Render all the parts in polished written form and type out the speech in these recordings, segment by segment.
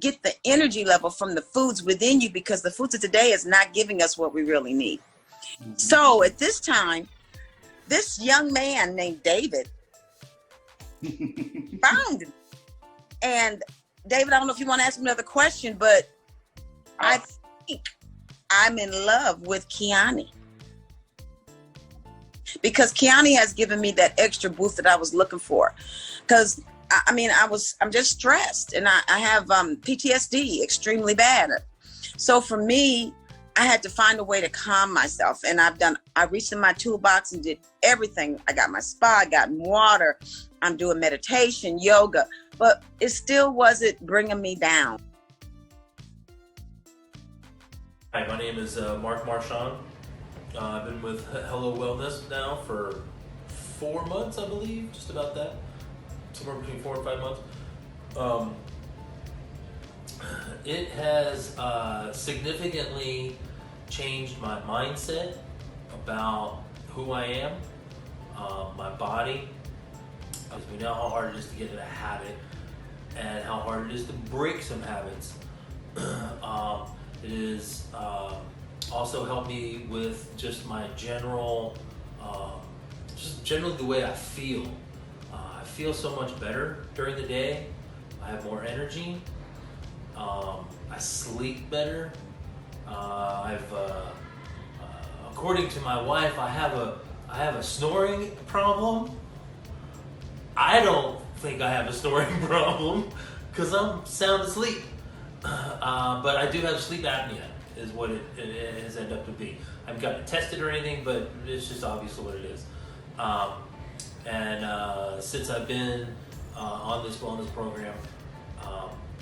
get the energy level from the foods within you, because the foods of today is not giving us what we really need. Mm-hmm. So at this time, this young man named David found him. And David, I don't know if you want to ask me another question, but I think I'm in love with Kiani, because Kiani has given me that extra boost that I was looking for. Because I'm just stressed, and I have PTSD extremely bad. So for me, I had to find a way to calm myself, and I reached in my toolbox and did everything. I got my spa, I got water, I'm doing meditation, yoga, but it still wasn't bringing me down. Hi, my name is Mark Marchand. I've been with Hello Wellness now for 4 months, I believe, just about that. Somewhere between 4 and 5 months. It has significantly changed my mindset about who I am, my body. We know how hard it is to get in a habit and how hard it is to break some habits. It is also helped me with just my generally the way I feel. I feel so much better during the day. I have more energy. I sleep better. According to my wife, I have a snoring problem. I don't think I have a snoring problem because I'm sound asleep. But I do have sleep apnea, is what it has ended up to be. I haven't gotten it tested or anything, but it's just obvious what it is. And since I've been on this wellness program,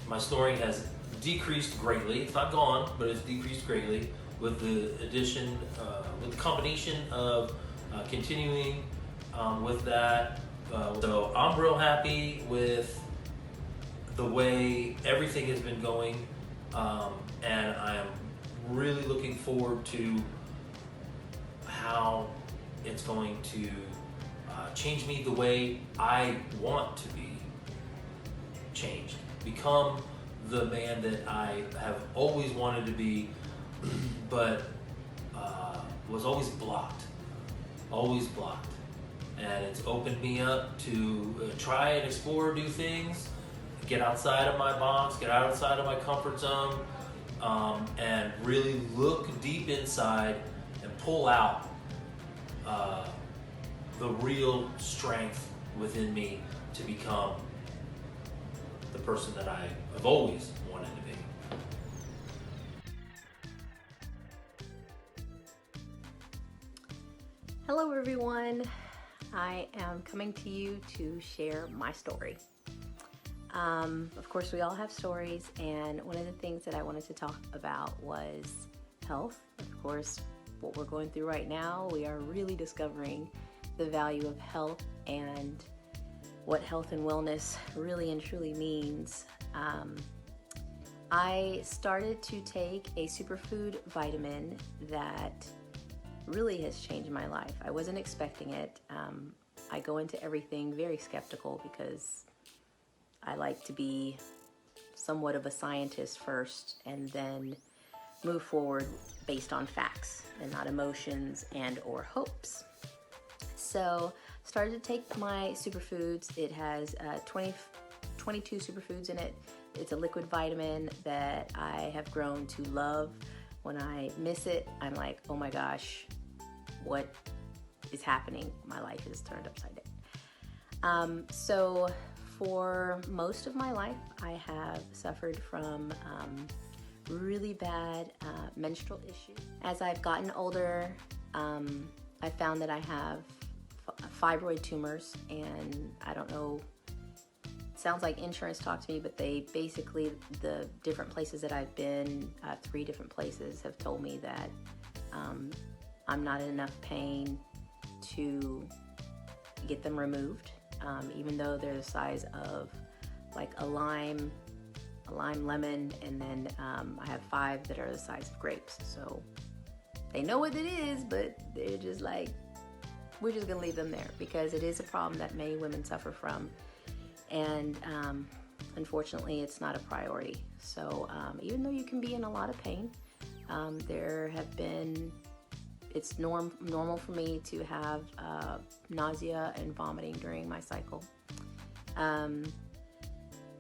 my snoring has decreased greatly. It's not gone, but it's decreased greatly with the combination of continuing with that. So I'm real happy with the way everything has been going, and I am really looking forward to how it's going to change me the way I want to be changed. Become the man that I have always wanted to be, but was always blocked. And it's opened me up to try and explore new things, get outside of my box, get outside of my comfort zone, and really look deep inside and pull out the real strength within me to become the person that I have always wanted to be. Hello everyone, I am coming to you to share my story. Of course, we all have stories, and one of the things that I wanted to talk about was health. Of course, what we're going through right now, we are really discovering the value of health and what health and wellness really and truly means. I started to take a superfood vitamin that really has changed my life. I wasn't expecting it. I go into everything very skeptical because I like to be somewhat of a scientist first and then move forward based on facts and not emotions and or hopes. So started to take my superfoods. It has 22 superfoods in it. It's a liquid vitamin that I have grown to love. When I miss it, I'm like, oh my gosh, what is happening? My life is turned upside down. So for most of my life, I have suffered from really bad menstrual issues. As I've gotten older, I found that I have fibroid tumors, and I don't know, sounds like insurance talk to me, but they basically, the different places that I've been, 3 different places, have told me that I'm not in enough pain to get them removed, even though they're the size of like a lime, lemon, and then I have 5 that are the size of grapes. So they know what it is, but they're just like, we're just gonna leave them there because it is a problem that many women suffer from. And unfortunately, it's not a priority. So even though you can be in a lot of pain, it's normal for me to have nausea and vomiting during my cycle.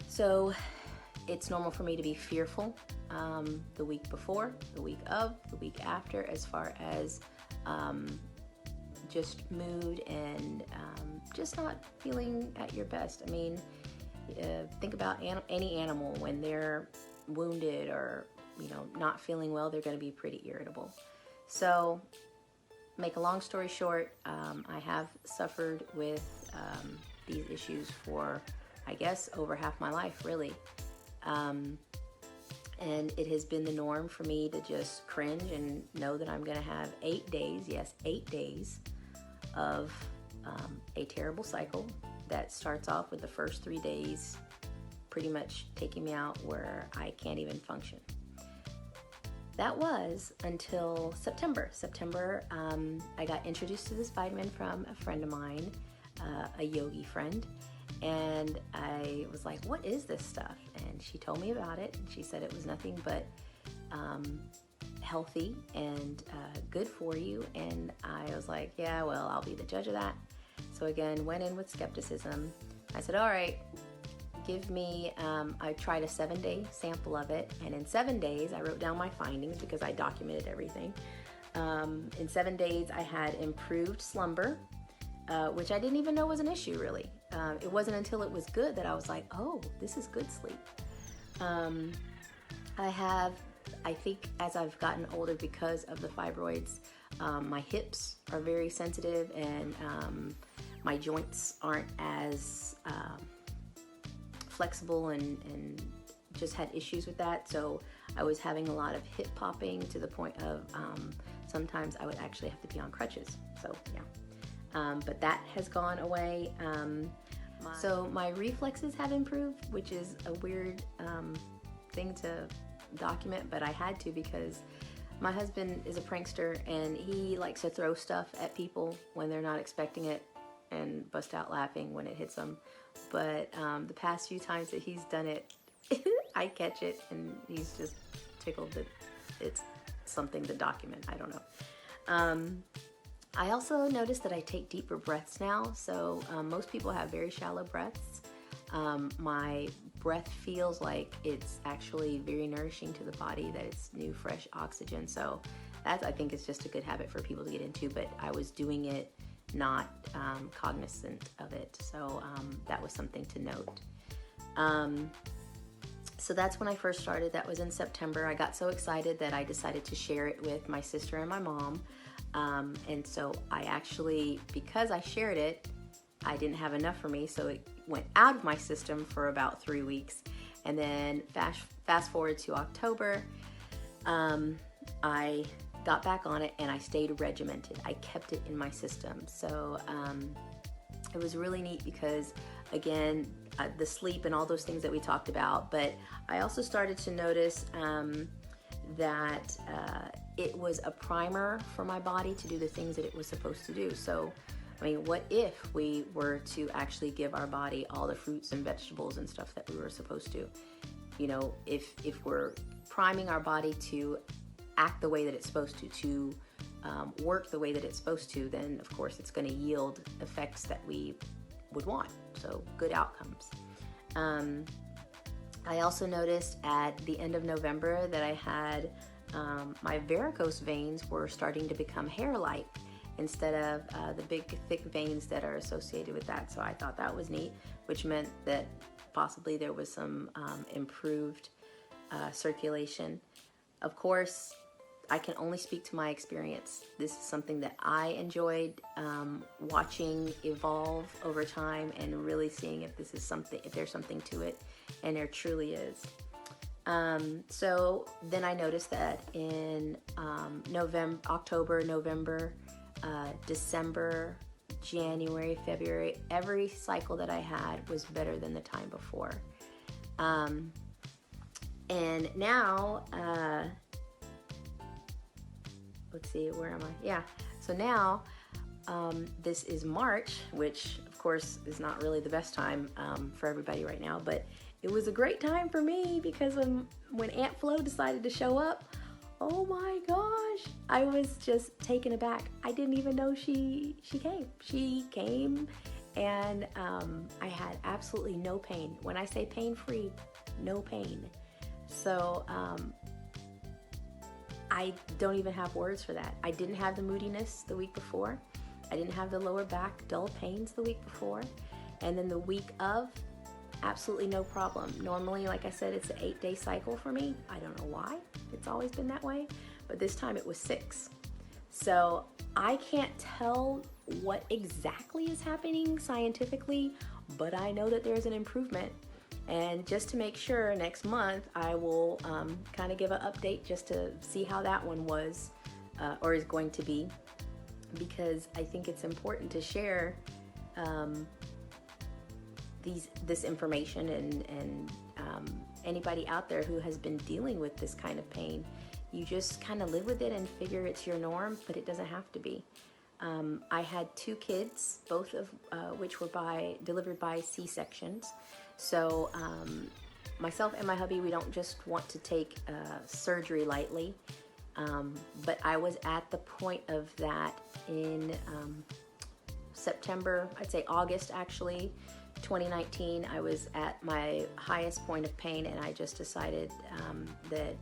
So it's normal for me to be fearful the week before, the week of, the week after, as far as just mood and just not feeling at your best. I mean, think about any animal when they're wounded or not feeling well, they're going to be pretty irritable. So, make a long story short, I have suffered with these issues for, I guess, over half my life, really. And it has been the norm for me to just cringe and know that I'm going to have 8 days, yes, 8 days of a terrible cycle that starts off with the first 3 days pretty much taking me out where I can't even function. That was until September. I got introduced to this vitamin from a friend of mine, a yogi friend, and I was like, what is this stuff? And she told me about it, and she said it was nothing but healthy and good for you. And I was like, yeah, well, I'll be the judge of that. So again, went in with skepticism. I said, all right, give me, I tried a 7-day sample of it, and in 7 days I wrote down my findings because I documented everything. In 7 days I had improved slumber, which I didn't even know was an issue, really. It wasn't until it was good that I was like, oh, this is good sleep. I think as I've gotten older, because of the fibroids, my hips are very sensitive, and my joints aren't as flexible, and just had issues with that. So I was having a lot of hip popping to the point of sometimes I would actually have to be on crutches. So yeah, but that has gone away. So my reflexes have improved, which is a weird thing to document, but I had to because my husband is a prankster, and he likes to throw stuff at people when they're not expecting it and bust out laughing when it hits them. But the past few times that he's done it, I catch it, and he's just tickled that it's something to document. I don't know. I also noticed that I take deeper breaths now. So most people have very shallow breaths. My breath feels like it's actually very nourishing to the body, that it's new, fresh oxygen. So that, I think, is just a good habit for people to get into, but I was doing it not cognizant of it. So that was something to note. So that's when I first started. That was in September. I got so excited that I decided to share it with my sister and my mom. And so I actually, because I shared it, I didn't have enough for me, so it went out of my system for about 3 weeks. And then fast forward to October, I got back on it, and I stayed regimented. I kept it in my system. So it was really neat because, again, the sleep and all those things that we talked about, but I also started to notice that it was a primer for my body to do the things that it was supposed to do. So, I mean, what if we were to actually give our body all the fruits and vegetables and stuff that we were supposed to? You know, if we're priming our body to act the way that it's supposed to work the way that it's supposed to, then of course it's going to yield effects that we would want. So good outcomes. I also noticed at the end of November that I had my varicose veins were starting to become hair-like instead of the big thick veins that are associated with that. So I thought that was neat, which meant that possibly there was some improved circulation. Of course, I can only speak to my experience. This is something that I enjoyed watching evolve over time and really seeing if this is something, if there's something to it, and there truly is. So then I noticed that in October, November, December, January, February, every cycle that I had was better than the time before. And now, let's see, where am I? Yeah, so now this is March, which of course, is not really the best time for everybody right now, but it was a great time for me because when Aunt Flo decided to show up, oh my gosh, I was just taken aback. I didn't even know she came. She came, and I had absolutely no pain. When I say pain-free, no pain. So I don't even have words for that. I didn't have the moodiness the week before. I didn't have the lower back dull pains the week before. And then the week of, absolutely no problem. Normally, like I said, it's an 8-day cycle for me. I don't know why. It's always been that way. But this time it was 6. So I can't tell what exactly is happening scientifically, but I know that there's an improvement. And just to make sure, next month I will kind of give an update just to see how that one was or is going to be, because I think it's important to share this information, and anybody out there who has been dealing with this kind of pain, you just kind of live with it and figure it's your norm, but it doesn't have to be. I had 2 kids, both of which were delivered by C-sections. So myself and my hubby, we don't just want to take surgery lightly, but I was at the point of that in September, I'd say August actually, 2019. I was at my highest point of pain, and I just decided that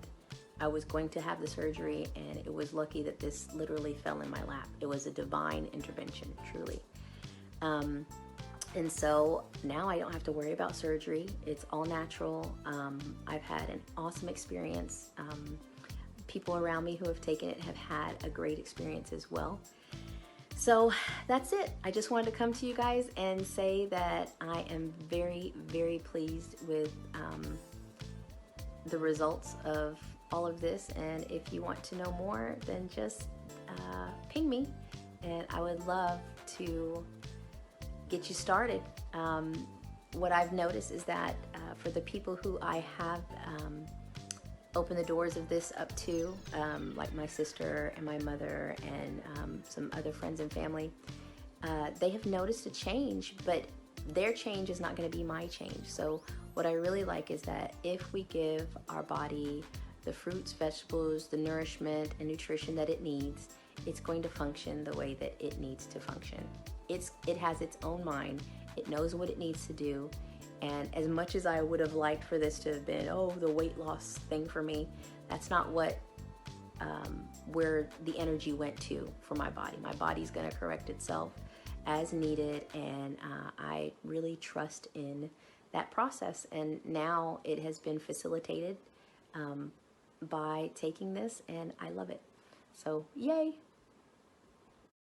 I was going to have the surgery, and it was lucky that this literally fell in my lap. It was a divine intervention, truly. And so now I don't have to worry about surgery. It's all natural. I've had an awesome experience. People around me who have taken it have had a great experience as well. So that's it. I just wanted to come to you guys and say that I am very, very pleased with the results of all of this. And if you want to know more, then just ping me, and I would love to get you started. What I've noticed is that for the people who I have opened the doors of this up to, like my sister and my mother and some other friends and family, they have noticed a change, but their change is not going to be my change. So what I really like is that if we give our body the fruits, vegetables, the nourishment and nutrition that it needs, it's going to function the way that it needs to function. It has its own mind. It knows what it needs to do. And as much as I would have liked for this to have been, the weight loss thing for me, that's not what, where the energy went to for my body. My body's gonna correct itself as needed, and I really trust in that process. And now it has been facilitated by taking this, and I love it. So yay.